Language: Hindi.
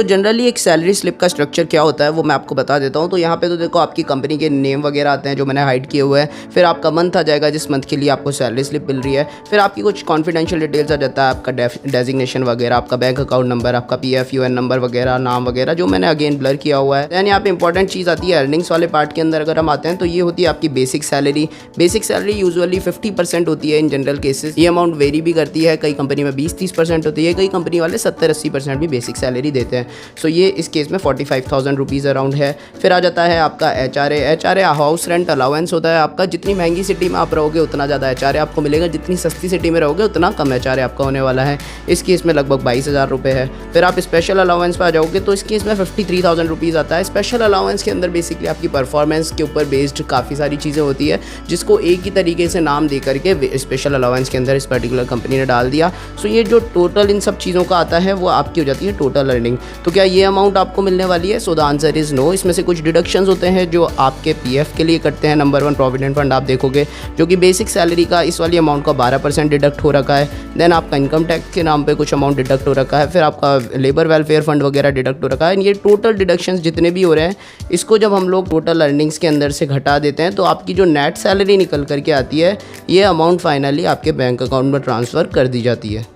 सो जनरली एक सैलरी स्लिप का स्ट्रक्चर क्या होता है वो मैं आपको बता देता हूँ। तो यहाँ पे तो देखो आपकी कंपनी के नेम वगैरह आते हैं जो मैंने हाइड किए हुए हैं, फिर आपका मंथ आ जाएगा जिस मंथ के लिए आपको सैलरी स्लिप मिल रही है, फिर आपकी कुछ कॉन्फिडेंशियल डिटेल्स आ जाता है, आपका डेजिग्नेशन वगैरह, आपका बैंक अकाउंट नंबर, आपका PF नंबर वगैरह, नाम वगैरह जो मैंने अगेन ब्लर किया हुआ है। दैन यहाँ पे इंपॉर्टेंट चीज़ आती है अर्निंग्स वाले पार्ट के अंदर। अगर हम आते हैं तो ये होती है आपकी basic salary. Basic salary usually 50% होती है इन जनरल केसेस। ये अमाउंट वेरी भी करती है, कई कंपनी में 20-30% होती है, कई कंपनी वाले 70-80% भी बेसिक सैलरी देते हैं। सो ये इस केस में 45,000 रुपीज़ अराउंड है। फिर आ जाता है आपका HRA हाउस रेंट अलाउंस होता है आपका। जितनी महंगी सिटी में आप रहोगे उतना ज़्यादा HRA आपको मिलेगा, जितनी सस्ती सिटी में रहोगे उतना कम HRA आपका होने वाला है। इस केस में लगभग 22,000 रुपये है। फिर आप स्पेशल अलाउंस पर आ जाओगे तो इस केस में 53,000 रुपीज़ आता है। स्पेशल अलाउंस के अंदर बेसिकली आपकी परफॉर्मेंस के ऊपर बेस्ड काफ़ी सारी चीज़ें होती है, जिसको एक ही तरीके से नाम दे करके स्पेशल अलाउंस के अंदर इस पर्टिकुलर कंपनी ने डाल दिया। सो ये जो टोटल इन सब चीज़ों का आता है वो आपकी हो जाती है टोटल अर्निंग। तो क्या ये अमाउंट आपको मिलने वाली है? So the answer is no. इसमें से कुछ डिडक्शंस होते हैं जो आपके PF के लिए करते हैं। नंबर 1 प्रोविडेंट फंड आप देखोगे जो कि बेसिक सैलरी का इस वाली अमाउंट का 12% डिडक्ट हो रखा है। देन आपका इनकम टैक्स के नाम पे कुछ अमाउंट डिडक्ट हो रखा है। फिर आपका लेबर वेलफेयर फंड वगैरह डिडक्ट हो रखा है। ये टोटल डिडक्शंस जितने भी हो रहे हैं इसको जब हम लोग टोटल अर्निंग्स के अंदर से घटा देते हैं तो आपकी जो नेट सैलरी निकल करके आती है ये अमाउंट फाइनली आपके बैंक अकाउंट में ट्रांसफ़र कर दी जाती है।